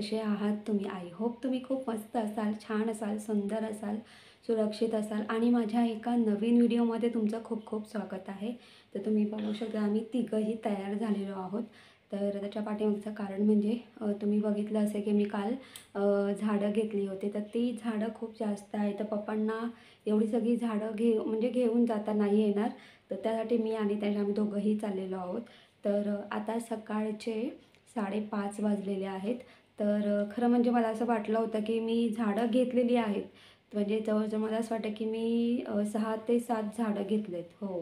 कसे आहात तुम्ही? आय होप तुम्ही खूप मस्त असाल, छान असाल, सुंदर असाल, सुरक्षित असाल आणि माझ्या एका नवीन व्हिडिओमध्ये तुमचं खूप खूप स्वागत आहे. तर तुम्ही बघू शकता आम्ही तिघंही तयार झालेलो आहोत. तर त्याच्या पाठीमागचं कारण म्हणजे तुम्ही बघितलं असेल की मी काल झाडं घेतली होती. तर ती झाडं खूप जास्त आहे. तर पप्पांना एवढी सगळी झाडं म्हणजे घेऊन जाता नाही येणार. तर त्यासाठी मी आणि त्याच्या आम्ही दोघंही चाललेलो आहोत. तर आता सकाळचे 5:30 वाजलेले आहेत. तर खरं म्हणजे मला असं वाटलं होतं की मी झाडं घेतलेली आहेत. म्हणजे जवळजवळ मला असं वाटतं की मी 6 ते 7 झाडं घेतलेत. हो,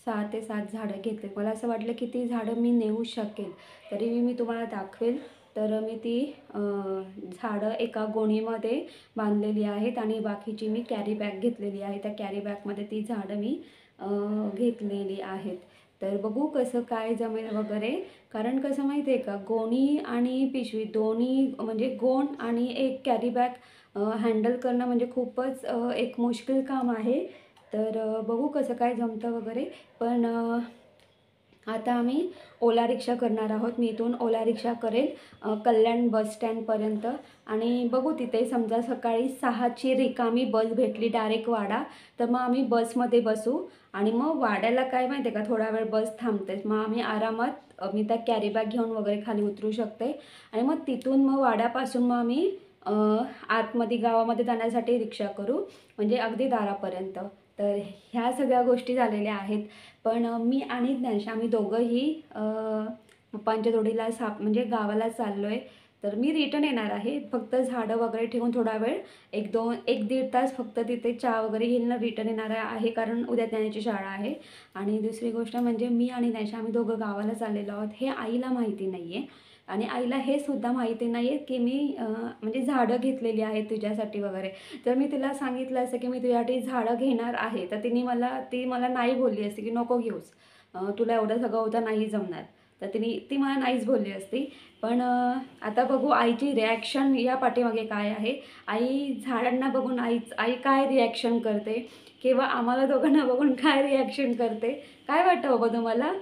6 ते 7 झाडं घेतलेत. मला असं वाटलं की ती झाडं मी नेऊ शकेल. तरी मी तुम्हाला दाखवेल. तर मी ती झाडं एका गोणीमध्ये बांधलेली आहेत आणि बाकीची मी कॅरी बॅग घेतलेली आहे. त्या कॅरी बॅगमध्ये ती झाडं मी घेतलेली आहेत. तर बघू कसं काय जमेल वगैरे. कारण कसं माहिती आहे का, गोणी आणि पिशवी दोन्ही म्हणजे गोण आणि एक कॅरी बॅग हँडल करणं म्हणजे खूपच एक मुश्किल काम आहे. तर बघू कसं काय जमतं वगैरे. पण आता आम्ही ओला रिक्षा करणार आहोत. मी इथून ओला रिक्षा करेल कल्याण बस स्टँडपर्यंत आणि बघू तिथे समजा सकाळी 6ची रिकामी बस भेटली डायरेक्ट वाडा, तर मग आम्ही बसमध्ये बसू आणि मग वाड्याला काय माहिती आहे का, थोडा वेळ बस थांबतेच. मग आम्ही आरामात मी त्या कॅरी बॅग घेऊन वगैरे खाली उतरू शकते आणि मग तिथून मग वाड्यापासून मग आम्ही आतमध्ये गावामध्ये जाण्यासाठी रिक्षा करू, म्हणजे अगदी दारापर्यंत. तर ह्या सगळ्या गोष्टी झालेल्या आहेत. पण मी आणि ज्ञानश आम्ही दोघंही पप्पांच्या जोडीला म्हणजे गावाला चाललो आहे. तर मी रिटर्न येणार आहे. फक्त झाडं वगैरे ठेवून थोडा वेळ 1-1.5 तास फक्त तिथे चहा वगैरे घेऊन रिटर्न येणार आहे, कारण उद्या ज्ञानाची शाळा आहे. आणि दुसरी गोष्ट म्हणजे मी आणि ज्ञानश आम्ही दोघं गावाला चाललेलो आहोत. हे आईला माहिती नाही आहे आणि आईला हे सुद्धा माहिती नाही आहे की मी म्हणजे झाडं घेतलेली आहेत तुझ्यासाठी वगैरे. तर मी तिला सांगितलं असं की मी तुझ्यासाठी झाडं घेणार आहे, तर ती मला नाही बोलली असती की नको घेऊस, तुला एवढं सगळं होतं नाही जमणार. तर ती मला नाहीच बोलली असती. पण आता बघू आईची रिॲक्शन या पाठीमागे काय आहे. आई झाडांना बघून आई काय रिॲक्शन करते किंवा आम्हाला दोघांना बघून काय रिॲक्शन करते, काय वाटतं बाबा तुम्हाला?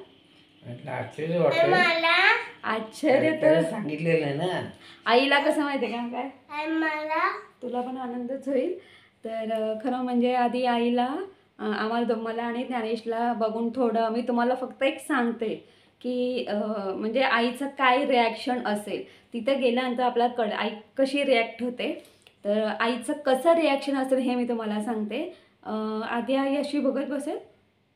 आश्चर्य वाटतं. आश्चर्य तर सांगितलेलं आहे ना आईला. कसं माहिती आहे का काय, मला तुला पण आनंदच होईल. तर खरं म्हणजे आधी आईला आम्हाला मला आणि ज्ञानेशला बघून थोडं मी तुम्हाला फक्त एक सांगते की म्हणजे आईचं काय रिॲक्शन असेल. तिथं गेल्यानंतर आपल्याला आई कशी रिॲक्ट होते. तर आईचं कसं रिॲक्शन असेल हे मी तुम्हाला सांगते. आधी आई अशी बघत बसेल,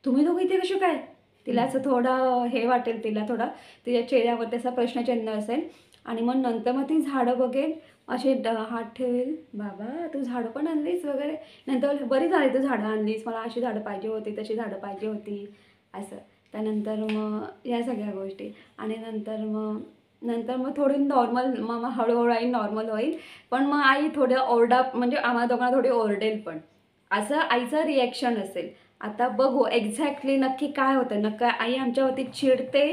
तुम्ही दोघं इथे कशी काय. तिला असं थोडं हे वाटेल, तिला थोडा तिच्या चेहऱ्यावर त्याचा प्रश्नचिन्ह असेल. आणि मग नंतर मग ती झाडं बघेल, असे हात ठेवेल, बाबा तू झाडं पण आणलीस वगैरे. नंतर बरी झाली तू झाडं आणलीस, मला अशी झाडं पाहिजे होती, तशी झाडं पाहिजे होती असं. त्यानंतर मग या सगळ्या गोष्टी आणि नंतर मग थोडी नॉर्मल, मग हळूहळू आई नॉर्मल होईल. पण मग आई थोडं म्हणजे आम्हाला दोघांना थोडी ओरडेल पण, असं आईचं रिॲक्शन असेल. आता बघू एक्झॅक्टली नक्की काय होतं, नक्की आई आमच्यावरती चिडते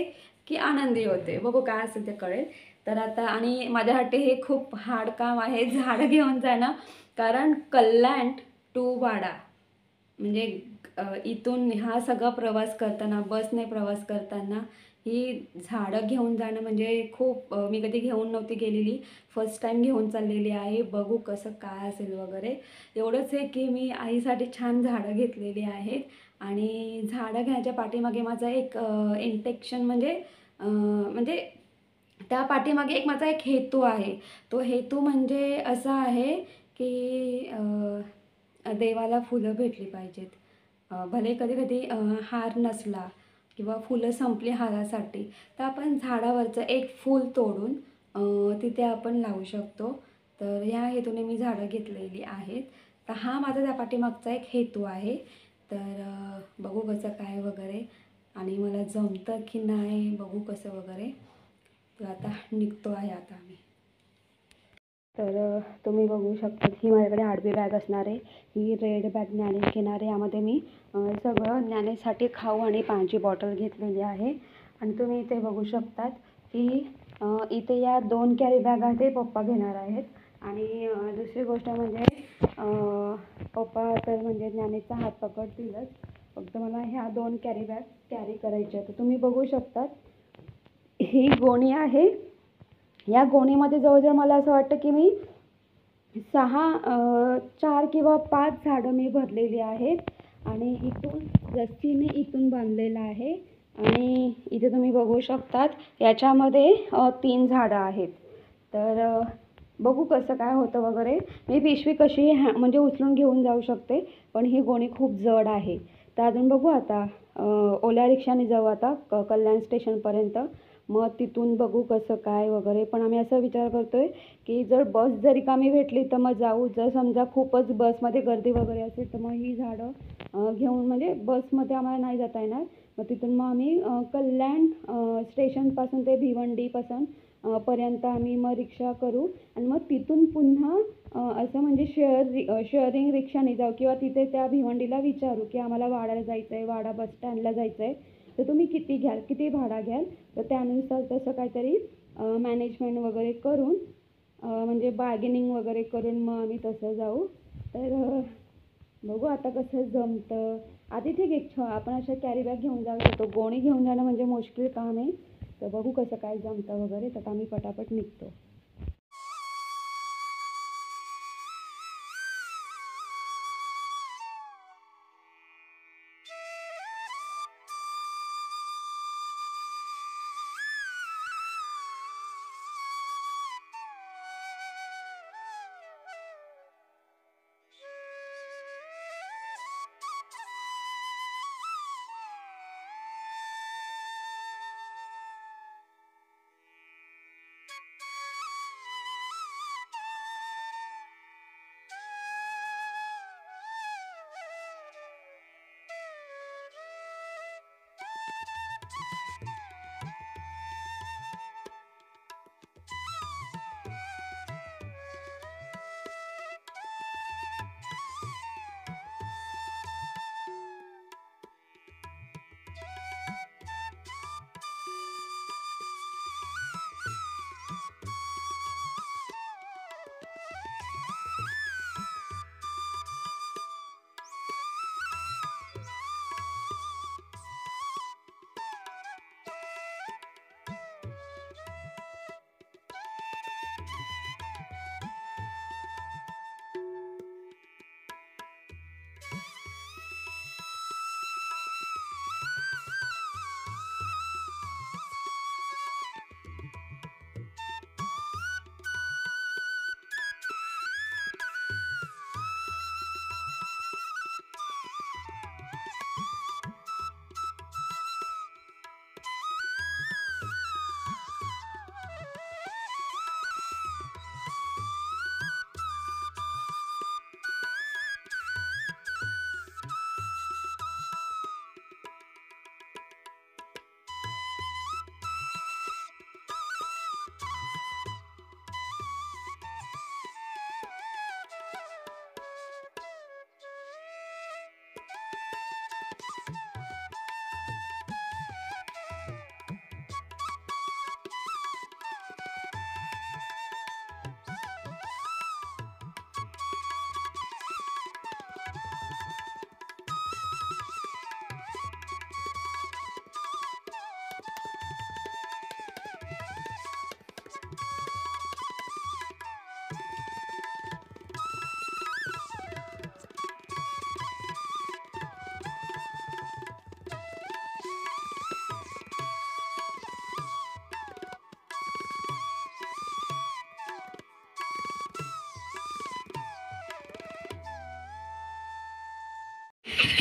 की आनंदी होते, बघू काय असेल ते कळेल. तर आता आणि माझ्यासाठी हे खूप हार्ड काम आहे झाडं घेऊन जाणं. कारण कल्याण टू वाडा म्हणजे इथून हा सगळा प्रवास करताना, बसने प्रवास करताना ही झाडं घेऊन जाणं म्हणजे खूप मी कधी घेऊन नव्हती गेलेली, फर्स्ट टाईम घेऊन चाललेली आहे. बघू कसं काय असेल वगैरे. एवढंच आहे की मी आईसाठी छान झाडं घेतलेली आहेत आणि झाडं घ्यायच्या पाठीमागे माझा एक इंटेन्शन म्हणजे त्या पाठीमागे माझा एक हेतू आहे. तो हेतू म्हणजे असा आहे की देवाला फुलं भेटली पाहिजेत. भले कधी-कधी हार नसला किंवा फुलं संपली हारासाठी, तर आपण झाडावरचं एक फूल तोडून तिथे आपण लावू शकतो. तर ह्या हेतूने मी झाडं घेतलेली आहेत. तर हा माझा त्या पाठीमागचा एक हेतू आहे. तर बघू कसं काय वगैरे आणि मला जमतं की नाही बघू कसं वगैरे. तर आता निघतो आहे आता आम्ही. तर तुम्ही बघू शकता ही माझ्याकडे आडवी बॅग असणार आहे. ही रेड बॅग ज्ञानेश घेणार आहे. यामध्ये मी सगळं ज्ञानेशसाठी खाऊ आणि पाण्याची बॉटल घेतलेली आहे. आणि तुम्ही इथे बघू शकतात की इथे या 2 कॅरी बॅग आहेत ते पप्पा घेणार आहेत. आणि दुसरी गोष्ट म्हणजे पप्पा तर म्हणजे ज्ञानेशचा हात पकडतीलच, फक्त मला ह्या 2 कॅरी बॅग कॅरी करायच्या आहेत. तर तुम्ही बघू शकतात ही गोणी आहे या गोणीमध्ये जवळजवळ मला असं वाटतं की मी 4 किंवा 5 झाडं मी भरलेली आहेत आणि इथून रस्सीने इथून बांधलेलं आहे आणि इथे तुम्ही बघू शकतात याच्यामध्ये 3 झाडं आहेत. तर बघू कसं काय होतं वगैरे. मी पिशवी कशी म्हणजे उचलून घेऊन जाऊ शकते, पण ही गोणी खूप जड आहे. तर अजून बघू आता. ओला रिक्षाने जाऊ आता कल्याण स्टेशनपर्यंत. मग तिथून बघू कसं काय वगैरे. पण आम्ही असा विचार करतोय की जर बस जर रिकामी भेटली तर मग जाऊ. जर समजा खूपच बसमध्ये गर्दी वगैरे असेल तर मग ही झाडं घेऊन म्हणजे बसमध्ये आम्हाला नाही जाता येणार. मग तिथून मग आम्ही कल्याण स्टेशनपासून ते भिवंडीपासून पर्यंत आम्ही मग रिक्षा करू आणि मग तिथून पुन्हा असं म्हणजे शेअरिंग रिक्षाने जाऊ किंवा तिथे त्या भिवंडीला विचारू की आम्हाला वाड्याला जायचं आहे, वाडा बस स्टँडला जायचं आहे, तर तुम्ही किती घ्याल, किती भाडा घ्याल. तर त्यानुसार तसं काहीतरी मॅनेजमेंट वगैरे करून म्हणजे बार्गेनिंग वगैरे करून मग आम्ही तसं जाऊ. तर बघू आता कसं जमतं. आधी ठीक आहे आपण अशा कॅरी बॅग घेऊन जाऊ शकतो. गोणी घेऊन जाणं म्हणजे मुश्किल काम आहे. तर बघू कसं काय जमतं वगैरे. तर आम्ही पटापट निघतो.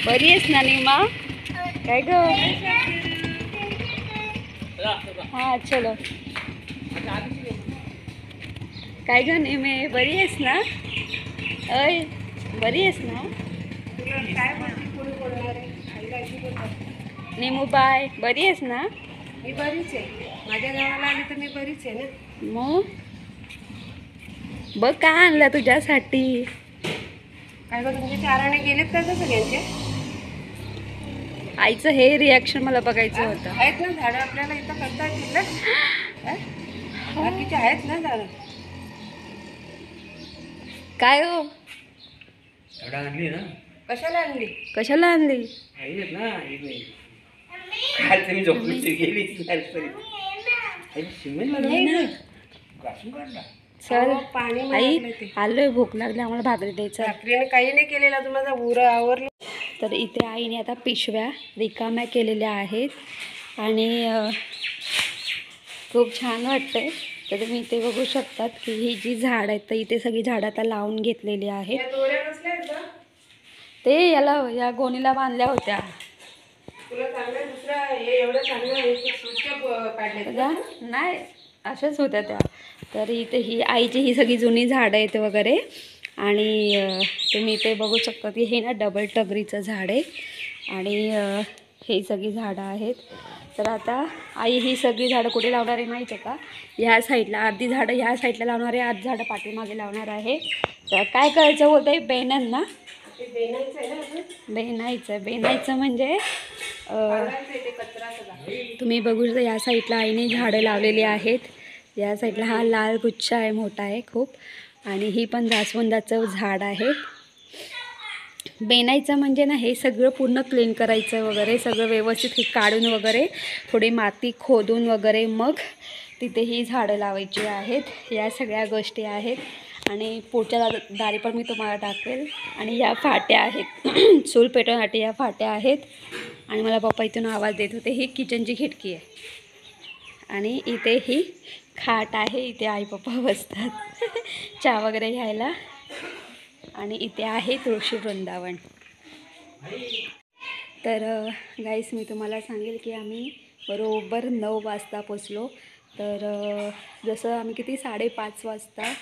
बरी आहेस ना नीमा? काय ग? हा चलो. काय ग नेमे, बरी आहेस ना? अय बरी आहेस ना? नेमू बाय, बरी आहेस ना? मी बरीच आहे. माझ्या गावाला आली तर मी बरीच आहे ना. मग बघ काय आणलं तुझ्यासाठी. काय बघ तुमचे चाराने गेलेत का गं सगळ्यांचे? आईचं हे रिॲक्शन मला बघायचं होतं. आहेत ना झाडं आपल्याला इथं करता येतील ना? बाकीचे आहेत ना झाडं? काय हो? झाडं आणली ना? कशाला आणली? कशाला आणली? आहेत ना इथे. काल तुम्ही झोपून गेली ती नर्सरी. सिमेंट नाही ना. घासून काढला. चल अहो, पाणी आई मारलं ते. आलोय, भूक लागली आम्हाला, भाकरी द्यायचं. रात्रीने काही नाही केलेला तुम्हाला उरं आवरलं. तर इथे आईने आता पिशव्या रिकाम्या केलेल्या आहेत आणि खूप छान वाटतंय. तर तुम्ही इथे बघू शकतात की ही जी झाड आहेत, तर इथे सगळी झाडं आता लावून घेतलेली आहेत. या दोऱ्या कसल्या आहेत गं? ते या गोणीला बांधल्या होत्या. तुला चांगलं दुसरा हे एवढं चांगलं आहे की स्वच्छ काढले त्या नाही अशाच होत्या त्या. तर इथे ही आईची ही सगळी जुनी झाडं आहेत वगैरे. आणि तुम्ही इथे बघू शकता की हे ना डबल टगरीचं झाड आहे आणि हे सगळी झाडं आहेत. तर आता आई ही सगळी झाडं कुठे लावणार आहे माहिती आहे का? ह्या साईडला अर्धी झाडं ह्या साईडला लावणार आहे, अर्धी झाडं पाठीमागे लावणार आहे. तर काय करायचं होतं आहे बेनन ना, ते बेनायचं आहे ना अजून? बेनायचं म्हणजे काढायचं आहे ते कचरा सगळा. तुम्ही बघू शकता या साईडला आईने झाडं लावलेली आहेत. या साईडला हा लाल गुच्छा आहे, मोठा आहे खूप. आणि ही पण जास्वंदाचं झाड आहे. बेनायचं म्हणजे ना हे सगळं पूर्ण क्लीन करायचं वगैरे, सगळं व्यवस्थित हे काढून वगैरे थोडी माती खोदून वगैरे मग तिथे ही झाडं लावायची आहेत. या सगळ्या गोष्टी आहेत. आणि पुढच्या दारी पण मी तुम्हाला दाखवेल. आणि या फाट्या आहेत चूल पेटवण्यासाठी, या फाट्या आहेत. आणि मला पप्पा इथून आवाज देत होते. ही किचनची खिडकी आहे आणि इथे ही खाट आहे. इथे आई पप्पा बसतात चहा वगैरे घ्यायला. आणि इथे आहे तुळशी वृंदावन. तर गाईस मी तुम्हाला सांगेल की आम्ही बरोबर 9 वाजता पोचलो. तर जसं आम्ही किती 5:30 वाजता,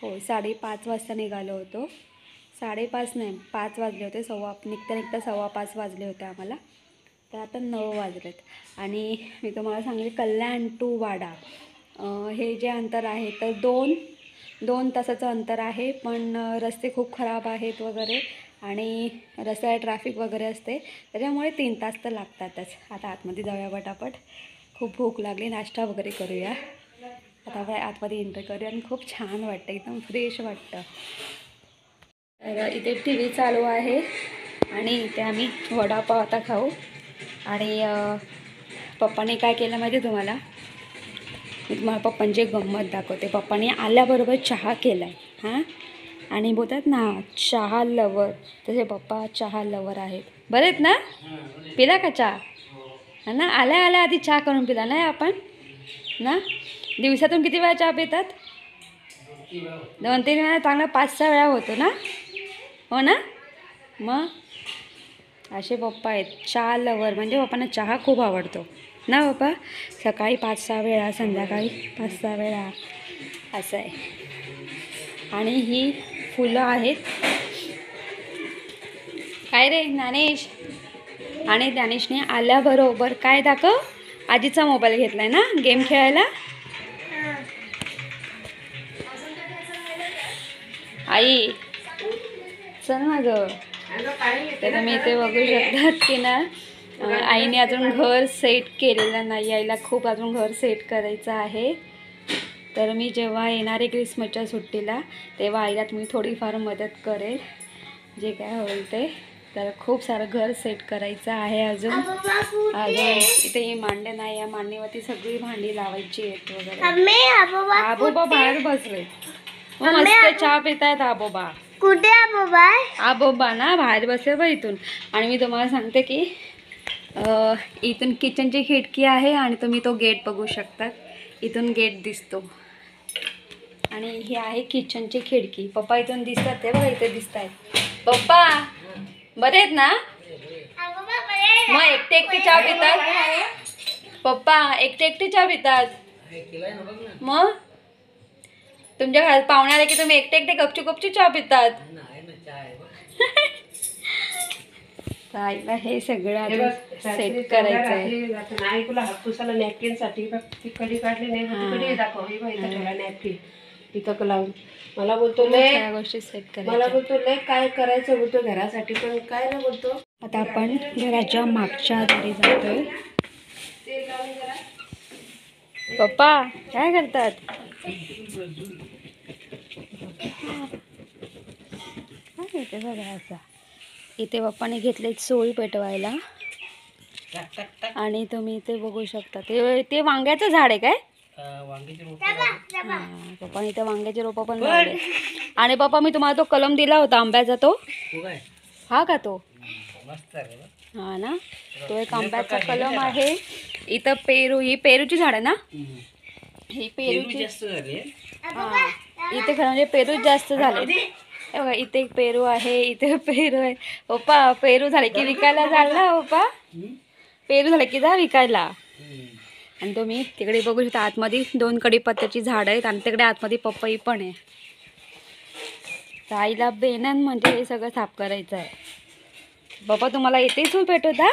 हो 5:30 वाजता निघालो होतो. 5:30 नाही 5 वाजले होते, निघता 5:15 वाजले होते आम्हाला. तर आता 9 वाजलेत. आणि मी तुम्हाला सांगेल कल्याण टू वाडा हे जे अंतर आहे तर 2 तासाचं अंतर आहे. पण रस्ते खूप खराब आहेत वगैरे आणि रस्त्याला ट्रॅफिक वगैरे असते, त्याच्यामुळे 3 तास तर लागतातच. आता आतमध्ये जाऊया पटापट, खूप भूक लागली, नाश्ता वगैरे करूया. आता आपण आतमध्ये एंटर करूया आणि खूप छान वाटतं, एकदम फ्रेश वाटतं. तर इथे TV चालू आहे आणि इथे आम्ही वडापाव आता खाऊ. आणि पप्पाने काय केलं माहिती आहे तुम्हाला? मी तुम्हाला पप्पांची गंमत दाखवते. पप्पाने आल्याबरोबर चहा केला आहे हां. आणि बोलतात ना चहा लवर, तसे पप्पा चहा लवर आहेत. बरं आहेत ना? पिला का चहा? हा ना, आल्या आधी चहा करून पिला नाही आपण ना? दिवसातून किती वेळा चहा पितात? 2-3 वेळा, चांगला 5-6 वेळा होतो ना, हो ना? मग असे पप्पा आहेत, चहा लवर. म्हणजे पप्पांना चहा खूप आवडतो ना पप्पा? सकाळी 5-6 वेळा, संध्याकाळी 5-6 वेळा असं आहे. आणि ही फुलं आहेत. काय रे ज्ञानेश? आणि ज्ञानेशने आल्याबरोबर काय दाखव, आजीचा मोबाईल घेतलाय ना गेम खेळायला. आई चल ना गं. तर तुम्ही इथे बघू शकतात की ना आईने अजून घर सेट केलेलं नाही. आईला खूप अजून घर सेट करायचं आहे. तर मी जेव्हा येणार आहे क्रिसमसच्या सुट्टीला तेव्हा आईला मी थोडीफार मदत करेल, जे काय होईल ते. तर खूप सारं घर सेट करायचं आहे अजून. इथे ही मांडे नाही, या मांडणीवरती सगळी भांडी लावायची आहेत वगैरे. आबोबा बाहेर बसले, मस्त चहा पितायत आबोबा. कुठे आबोबा? आबोबा ना बाहेर बसले बा इथून. आणि मी तुम्हाला सांगते की इथून किचनची खिडकी आहे आणि तुम्ही तो गेट बघू शकतात. इथून गेट दिसतो आणि ही आहे किचनची खिडकी. पप्पा इथून दिसतात ते बघा, इथे दिसत आहेत. पप्पा बरे आहेत ना? मग एकटे चहा पितात पप्पा? एकटे चहा पितात? मग तुमच्या घरात पाहुणे आले की तुम्ही एकटे गपचूप चहा पितात? आईला हे सगळं सेट करायचं आहे. नाही तुला हातपुसाला नॅपकिन साठी ती कडी काढली नाही, कडी दाखव. हे बघ इथं ठेवला नॅपकिन, इथं लावून. मला बोलतो लय गोष्टी सेट मला करायच्या. बोलतो लय काय करायचं बोलतो घरासाठी, पण काय ना बोलतो. आता आपण घराच्या मागच्या दारी जातोय. पप्पा काय करतात? काय ते बघा असा. इथे पप्पाने घेतले चूल पेटवायला आणि तुम्ही इथे बघू शकता ते वांग्याचं झाड आहे काय? वांग्याची रोटी हां पप्पाने इथे वांग्याचे रोपं पण लावले. आणि पप्पा मी तुम्हाला तो कलम दिला होता आंब्याचा, तो तो काय हा का तो? मस्त आहे बघ. हा ना, तो एक आंब्याचा कलम आहे. इथं पेरू, ही पेरूची झाड आहे ना, ही पेरूची जास्त झाले. हा इथे खरं म्हणजे पेरू जास्त झाले. हे बघा इथे एक पेरू आहे, इथे पेरू आहे. पप्पा पेरू झाले की विकायला जाल ना पप्पा, पेरू झाले की जा विकायला. आणि तुम्ही तिकडे बघू शकता आतमध्ये 2 कडीपत्त्याची झाडं आहेत आणि तिकडे आतमध्ये पपई पण आहे. तर आईला बेनन म्हणजे हे सगळं साफ करायचं आहे. बाबा तुम्हाला येते चूल पेटवता?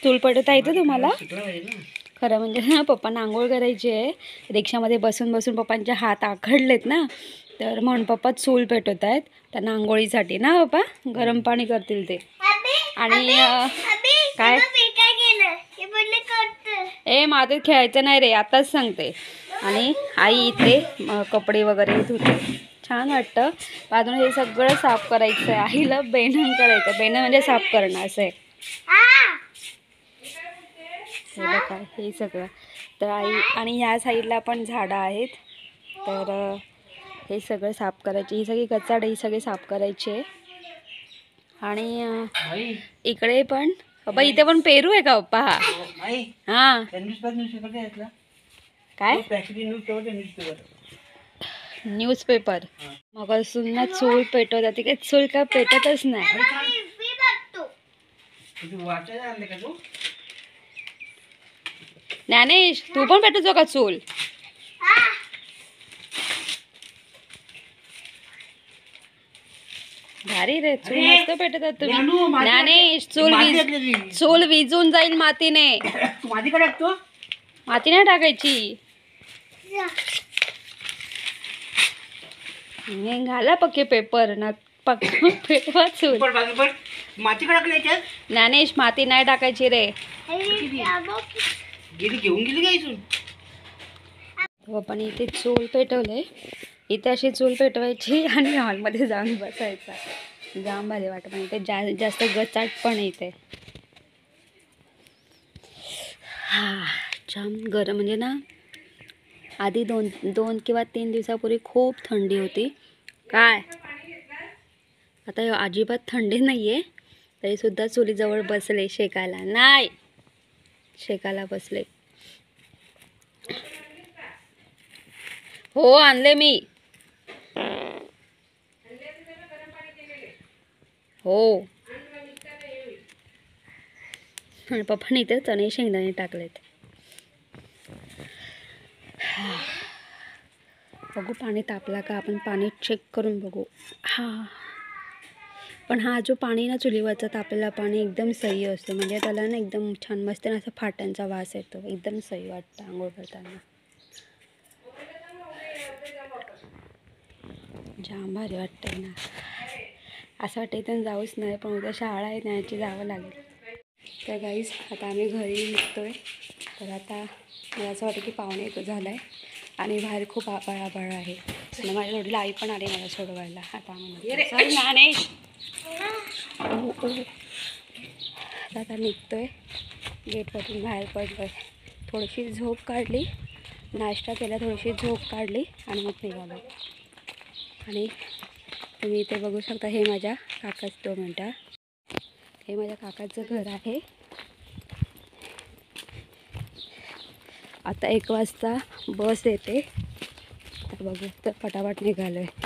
चूल पेटवता येते तुम्हाला? शिकला पाहिजे ना. खरं म्हणजे ना पप्पांना आंघोळ करायची आहे. रिक्षामध्ये बसून बसून पप्पांचे हात आखडलेत ना, तर म्हणून पप्पा चूल पेटवत आहेत त्यांना आंघोळीसाठी ना. पप्पा गरम पाणी करतील ते. आणि काय ए मातीत खेळायचं नाही रे, आताच सांगते. आणि आई इथे कपडे वगैरे धुते. छान वाटतं. अजून हे सगळं साफ करायचं आहे. आईला बेनन करायचं. बेनन म्हणजे साफ करणं असं आहे. हे बघा हे सगळं. तर आई आणि या साईडला पण झाडं आहेत. तर हे सगळं साफ करायचे. ही सगळी कचाड ही सगळी साफ करायची आहे. आणि इकडे पण बाबा इथे पण पेरू आहे का पप्पा? हा काय न्यूजपेपर मग असून ना चूल पेटवतात. तिकडे चूल काय पेटतच नाही. ज्ञानेश तू पण पेटवतो का चूल? भारी रे, चूल मस्त पेटवतात तुम्ही. ज्ञानेश चूल विजून जाईल मातीने. माती नाही टाकायची. घाला पक्के पेपर ना, पक्का पेटवा चूल. ज्ञानेश माती नाही टाकायची रे. घेऊन गेली काय इथून? आपण इथे चूल पेटवले. इथे अशी चूल पेटवायची आणि हॉलमध्ये जाऊन बसायचा. जाम भारी वाटत. पण इथे जास्त गचाट पण येते. हा जाम गरम म्हणजे ना, आधी दोन किंवा 3 दिवसापूर्वी खूप थंडी होती. काय आता अजिबात थंडी नाही आहे. तरीसुद्धा चुलीजवळ बसले शेकायला. नाही शेकायला बसले. हो आणले मी. हो आणि पप्पाने इथे चणे शेंगदाणे टाकलेत. बघू पाणी तापला का, आपण पाणी चेक करून बघू. हा पण हा जो पाणी ना चुलीवरचा तापलेला पाणी एकदम सही असतो. म्हणजे त्याला ना एकदम छान मस्त ना असं फाट्यांचा वास येतो. एकदम सही वाटतं आंघोळ करताना. जाम भारी वाटतंय ना. असं वाटतं इथून जाऊच नाही, पण उद्या शाळा आहे न्यायची जावं लागेल. तर गाईज आता आम्ही घरी निघतोय. तर आता मला असं वाटतं की 1:45 झालं आहे आणि बाहेर खूप आभाळ आहे. आणि माझ्या जोडीला आई पण आली मला सोडवायला. आता आम्ही ज्ञानेश आता निघतोय. गेटमधून बाहेर पडलोय. थोडीशी झोप काढली, नाश्ता केला, थोडीशी झोप काढली आणि मग निघालो. आणि तुम्ही इथे बघू शकता हे माझ्या काकाचं 2 मिनटं. हे माझ्या काकाचं घर आहे. आता 1 वाजता बस येते. तर बघू तर पटापट निघालो आहे.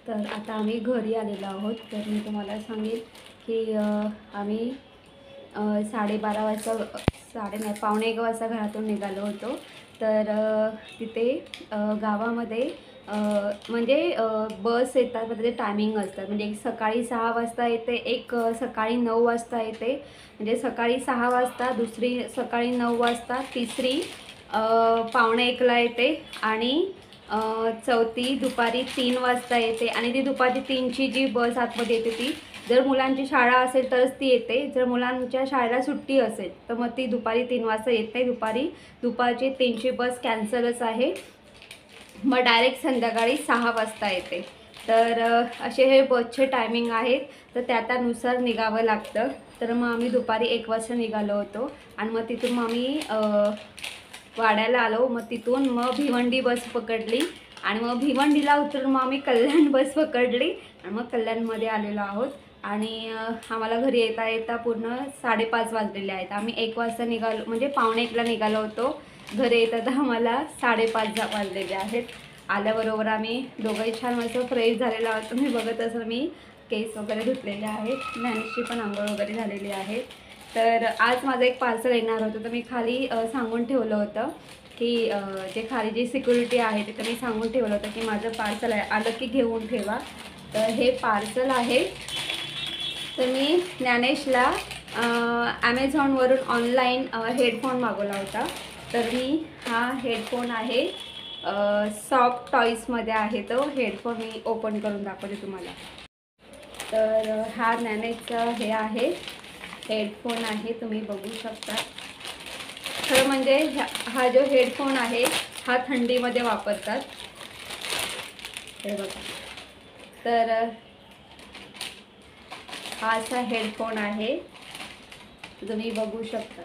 तर आता आम्ही घरी आलेलो आहोत. तर मी तुम्हाला सांगेल की आम्ही 12:30 वाजता 1:45 वाजता घरातून निघालो होतो. तर तिथे गावामध्ये म्हणजे बस येतात, म्हणजे टायमिंग असतात. म्हणजे एक सकाळी 6 वाजता येते, एक सकाळी 9 वाजता येते. म्हणजे सकाळी 6 वाजता, दुसरी सकाळी 9 वाजता, तिसरी 12:45ला येते आणि चौथी दुपारी 3 वाजता येते. आणि ती दुपारी 3ची जी बस आतमध्ये येते ती जर मुलांची शाळा असेल तरच ती येते, जर मुलांच्या शाळेला सुट्टी असेल तर मग ती दुपारी 3 वाजता येत नाही. दुपारची 3ची बस कॅन्सलच आहे, मग डायरेक्ट संध्याकाळी 6 वाजता येते. तर असे हे बसचे टायमिंग आहेत, तर त्यानुसार निघावं लागतं. तर मग आम्ही दुपारी 1 वाजता निघालो होतो आणि मग तिथून मग आम्ही वाड्याला आलो. मग तिथून मग भिवंडी बस पकडली आणि मग भिवंडीला उतरून मग आम्ही कल्याण बस पकडली आणि मग कल्याणमध्ये आलेलो आहोत. आणि आम्हाला घरी येता येता पूर्ण 5:30 वाजलेले आहेत. आम्ही 1 वाजता निघालो, म्हणजे 1:45ला निघालो होतो. घरी येतात आम्हाला 5:30 वाजलेले आहेत. आल्याबरोबर आम्ही दोघंही छान मस्त फ्रेश झालेलो आहोत. तुम्ही बघत असाल मी केस वगैरे धुतलेले आहेत, ज्ञानेशची पण आंघोळ वगैरे झालेली आहे. तर आज माझं एक पार्सल येणार होतं, तर मी खाली सांगून ठेवलं होतं की जे खाली जी सिक्युरिटी आहे तिथं मी सांगून ठेवलं होतं की माझं पार्सल आहे, आलं की घेऊन ठेवा. तर हे पार्सल आहे. तर मी ज्ञानेशला ॲमेझॉनवरून ऑनलाईन हेडफोन मागवला होता. तर मी हा हेडफोन आहे, सॉफ्ट टॉईसमध्ये आहे तो हेडफोन. मी ओपन करून दाखवते तुम्हाला. तर हा ज्ञानेशचा हे आहे हेडफोन आहे, तुम्ही बघू शकता. खरं म्हणजे हा जो हेडफोन आहे हा थंडीमध्ये वापरतात, हे बघा. तर हा असा हेडफोन आहे, तुम्ही बघू शकता.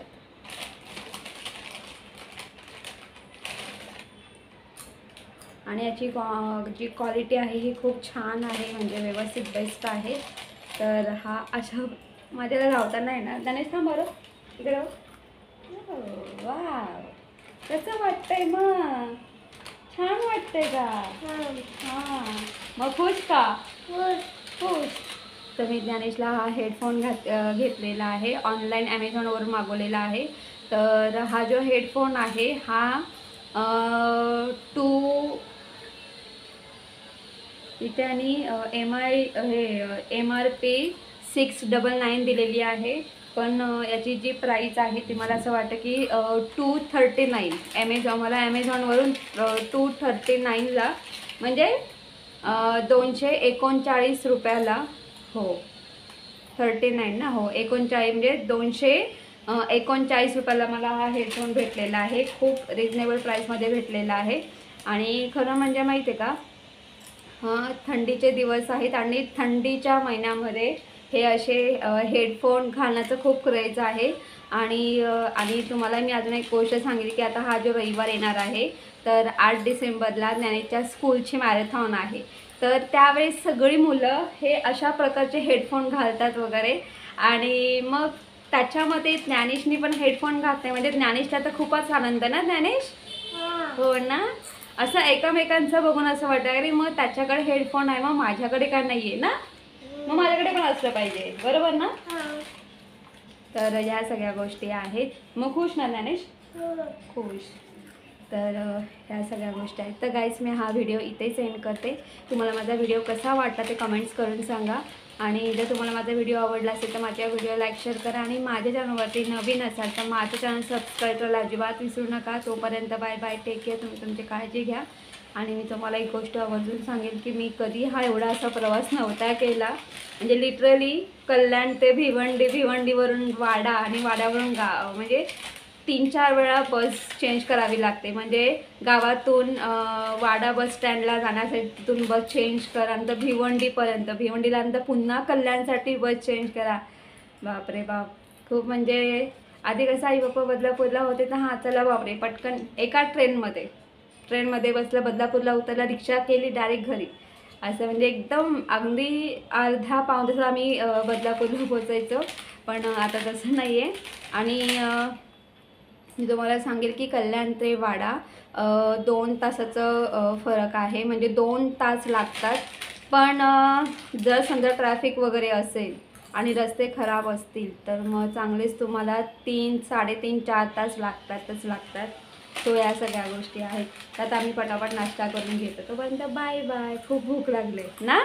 आणि याची जी क्वालिटी आहे ही खूप छान आहे, म्हणजे व्यवस्थित बेस्ट आहे. तर हा अशा माझ्याला लावताना आहे ना, गणेश थांब बरं इकडे. वा, कसं वाटतंय मग? छान वाटतंय का? हां, मग खुश का? खुश. तर मी ज्ञानेशला हा हेडफोन घेतलेला आहे, ऑनलाईन ॲमेझॉनवरून मागवलेला आहे. तर हा जो हेडफोन आहे हा इथे आणि MRP 699 दिलेली आहे. पण याची जी प्राईस आहे ती मला असं वाटतं की 239. मला ॲमेझॉनवरून 239ला, म्हणजे 239 रुपयाला. हो 39 ना, हो 39, म्हणजे 239 रुपयाला मला हा हेडफोन भेटलेला आहे. खूप रिजनेबल प्राईसमध्ये भेटलेला आहे. आणि खरं म्हणजे माहिती आहे का, थंडीचे दिवस आहेत आणि थंडीच्या महिन्यामध्ये हे असे हेडफोन घालण्याचं खूप क्रेज आहे. आणि तुम्हाला मी अजून एक गोष्ट सांगितली की आता हा जो रविवार येणार आहे, तर 8 डिसेंबरला ज्ञानेशच्या स्कूलची मॅरेथॉन आहे. तर त्यावेळेस सगळी मुलं हे अशा प्रकारचे हेडफोन घालतात वगैरे. आणि मग त्याच्यामध्ये ज्ञानेशनी पण हेडफोन घातले, म्हणजे ज्ञानेशला तर खूपच आनंद ना ज्ञानेश. हो ना, असं एकमेकांचं बघून असं वाटतं अरे मग त्याच्याकडे हेडफोन आहे, मग माझ्याकडे का नाही आहे ना, मग माझ्याकडे पण असलं पाहिजे, बरोबर ना. तर या सगळ्या गोष्टी आहेत. मग खुश ना ज्ञानेश? खुश. तर ह्या सगळ्या गोष्टी आहेत. तर गाईज मी हा व्हिडिओ इथेच एंड करते. तुम्हाला माझा व्हिडिओ कसा वाटला ते कमेंट्स करून सांगा. आणि जर तुम्हाला माझा व्हिडिओ आवडला असेल तर माझ्या व्हिडिओ लाईक शेअर करा. आणि माझ्या चॅनलवरती नवीन असाल तर माझं चॅनल सबस्क्राईब करायला अजिबात विसरू नका. तोपर्यंत बाय बाय, टेक केअर. तुम्ही तुमची काळजी घ्या. आणि मी तुम्हाला एक गोष्ट आवर्जून सांगेन की मी कधी हा एवढा असा प्रवास नव्हता केला. म्हणजे लिटरली कल्याण ते भिवंडीवरून वाडा आणि वाड्यावरून म्हणजे 3-4 वेळा बस चेंज करावी लागते. म्हणजे गावातून वाडा बस स्टँडला जाण्यासाठी तिथून बस चेंज करा, नंतर भिवंडीला नंतर पुन्हा कल्याणसाठी बस चेंज करा. बापरे बाप, खूप म्हणजे आधी कसं आई बाप्पा बदलापूरला होते तर हां चला बापरे पटकन एका ट्रेनमध्ये बसला, बदलापूरला उतरला, रिक्षा केली, डायरेक्ट घरी. असं म्हणजे एकदम अगदी अर्धा पाऊण तास आम्ही बदलापूरला पोचायचो. पण आता तसं नाही आहे. आणि मी तुम्हाला सांगेल की कल्याण ते वाडा 2 तासाचं फरक आहे, म्हणजे 2 तास लागतात. पण जर समजा ट्रॅफिक वगैरे असेल आणि रस्ते खराब असतील तर मग चांगलेच तुम्हाला 3, 3.5, 4 तास लागतात. सो या सगळ्या गोष्टी आहेत. त्यात आम्ही पटापट नाश्ता करून घेतो. तोपर्यंत बाय बाय. खूप भूक लागले ना.